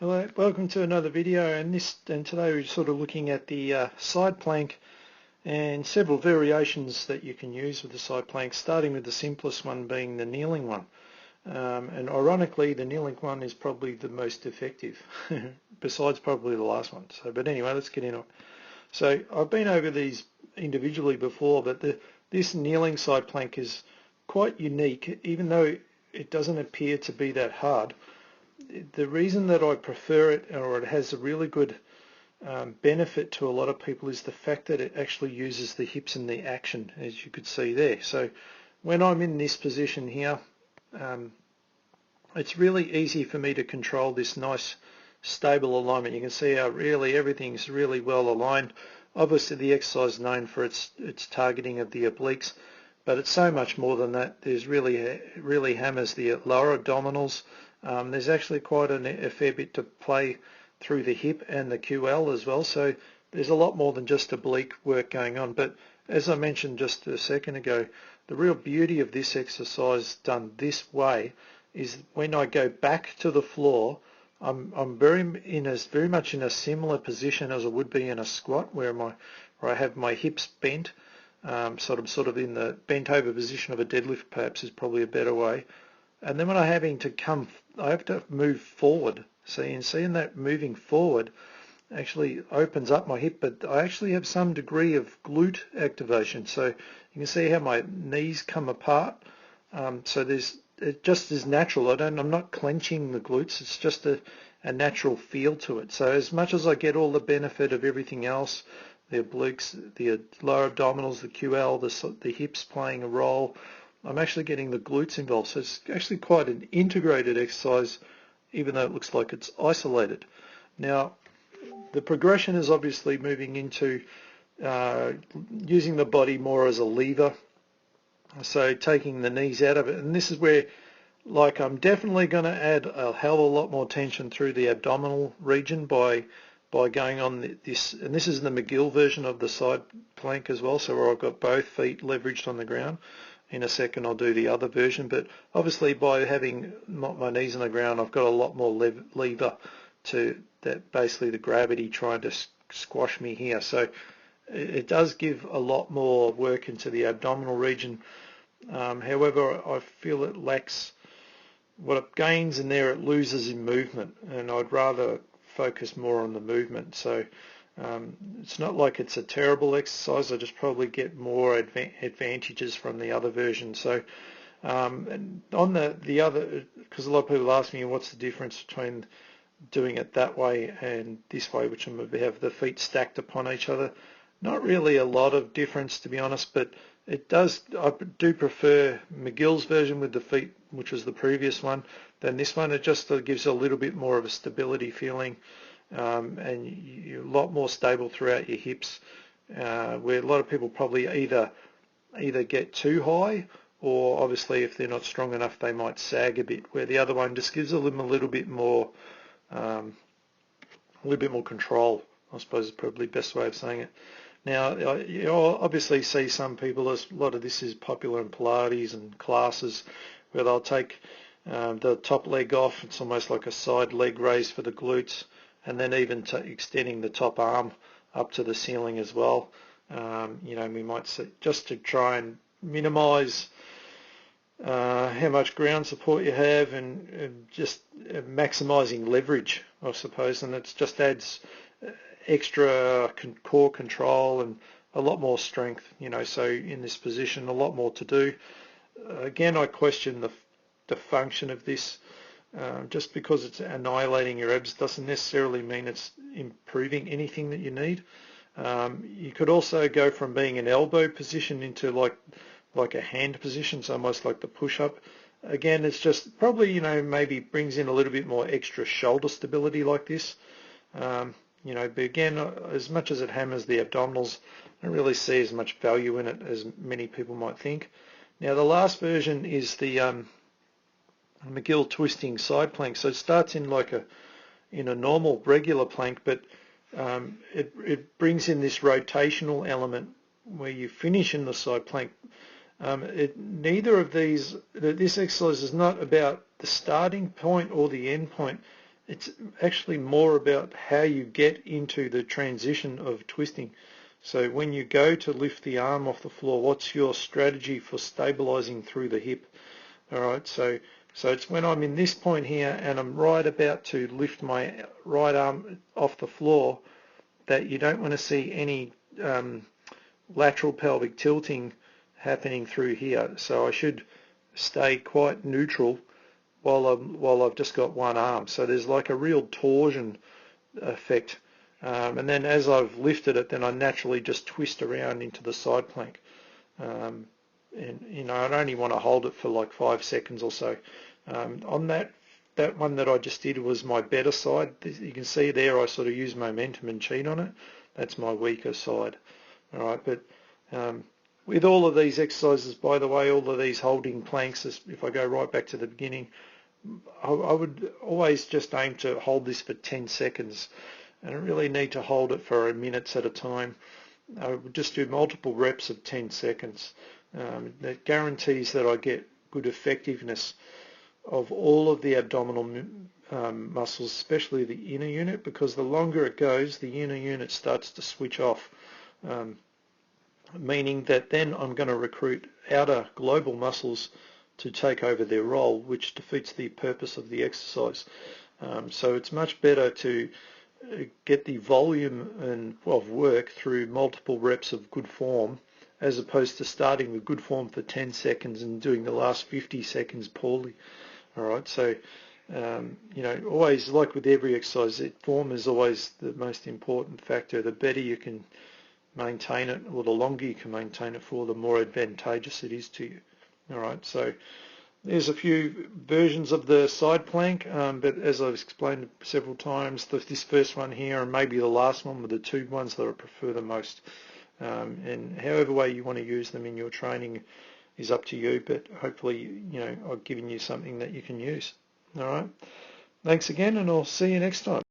Hello, welcome to another video, and today we're sort of looking at the side plank and several variations that you can use with the side plank, starting with the simplest one being the kneeling one. And ironically, the kneeling one is probably the most effective, besides probably the last one. But anyway, let's get into it. So I've been over these individually before, but this kneeling side plank is quite unique, even though it doesn't appear to be that hard. The reason that I prefer it, or it has a really good benefit to a lot of people, is the fact that it actually uses the hips in the action, as you could see there. So when I'm in this position here, it's really easy for me to control this nice stable alignment. You can see how really everything's really well aligned. Obviously the exercise is known for its targeting of the obliques, but it's so much more than that. There's really hammers the lower abdominals. There's actually quite a fair bit to play through the hip and the QL as well, so there's a lot more than just oblique work going on. But as I mentioned just a second ago, the real beauty of this exercise done this way is when I go back to the floor, I'm very much in a similar position as I would be in a squat, where I have my hips bent, sort of in the bent over position of a deadlift, perhaps is probably a better way. And then when I have to move forward. So you can see in that moving forward actually opens up my hip, but I actually have some degree of glute activation. So you can see how my knees come apart. So it just is natural. I'm not clenching the glutes. It's just a natural feel to it. So as much as I get all the benefit of everything else, the obliques, the lower abdominals, the QL, the hips playing a role, I'm actually getting the glutes involved. So it's actually quite an integrated exercise, even though it looks like it's isolated. Now, the progression is obviously moving into using the body more as a lever, so taking the knees out of it. And this is where, like, I'm definitely going to add a hell of a lot more tension through the abdominal region by going on this, and this is the Mcgill version of the side plank as well, so where I've got both feet leveraged on the ground. In a second I'll do the other version, but obviously by having my knees on the ground, I've got a lot more lever to that, basically the gravity trying to squash me here. So it does give a lot more work into the abdominal region. However, I feel it lacks what it gains in there, it loses in movement, and I'd rather focus more on the movement. So it's not like it's a terrible exercise. I just probably get more advantages from the other version. So and on the other, because a lot of people ask me what's the difference between doing it that way and this way, which I'm going to have the feet stacked upon each other. Not really a lot of difference, to be honest, but it does. I do prefer Mcgill's version with the feet, which was the previous one, than this one. It just gives a little bit more of a stability feeling. And you're a lot more stable throughout your hips, where a lot of people probably either get too high, or obviously if they're not strong enough they might sag a bit, where the other one just gives them a little bit more control, I suppose is probably the best way of saying it. Now, you'll obviously see some people, a lot of this is popular in Pilates and classes, where they'll take the top leg off. It's almost like a side leg raise for the glutes, and then even extending the top arm up to the ceiling as well. We might see, just to try and minimise how much ground support you have, and just maximising leverage, I suppose, and it just adds extra core control and a lot more strength. So in this position, a lot more to do. Again, I question the function of this. Just because it's annihilating your abs doesn't necessarily mean it's improving anything that you need. You could also go from being an elbow position into like a hand position, so almost like the push-up. Again, it's just probably, maybe brings in a little bit more extra shoulder stability like this. But again, as much as it hammers the abdominals, I don't really see as much value in it as many people might think. Now, the last version is the Mcgill twisting side plank. So it starts in in a normal regular plank, but it brings in this rotational element where you finish in the side plank. Neither of these, this exercise is not about the starting point or the end point. It's actually more about how you get into the transition of twisting. So when you go to lift the arm off the floor, what's your strategy for stabilizing through the hip? All right, so it's when I'm in this point here and I'm right about to lift my right arm off the floor that you don't want to see any lateral pelvic tilting happening through here. So I should stay quite neutral while I've just got one arm. So there's like a real torsion effect. And then as I've lifted it, then I naturally just twist around into the side plank. And you know, I'd only want to hold it for like 5 seconds or so. On that one that I just did was my better side. You can see there I sort of use momentum and cheat on it. That's my weaker side. All right, but with all of these exercises, by the way, all of these holding planks, if I go right back to the beginning, I would always just aim to hold this for 10 seconds. I don't really need to hold it for minutes at a time. I would just do multiple reps of 10 seconds. That guarantees that I get good effectiveness of all of the abdominal muscles, especially the inner unit, because the longer it goes, the inner unit starts to switch off, meaning that then I'm going to recruit outer global muscles to take over their role, which defeats the purpose of the exercise. So it's much better to get the volume of work through multiple reps of good form, as opposed to starting with good form for 10 seconds and doing the last 50 seconds poorly. All right, so you know, always, like with every exercise, form is always the most important factor. The better you can maintain it, or the longer you can maintain it for, the more advantageous it is to you. All right, so there's a few versions of the side plank, but as I've explained several times, this first one here and maybe the last one were the two ones that I prefer the most. And however way you want to use them in your training is up to you, but hopefully, you know, I've given you something that you can use. All right, thanks again, and I'll see you next time.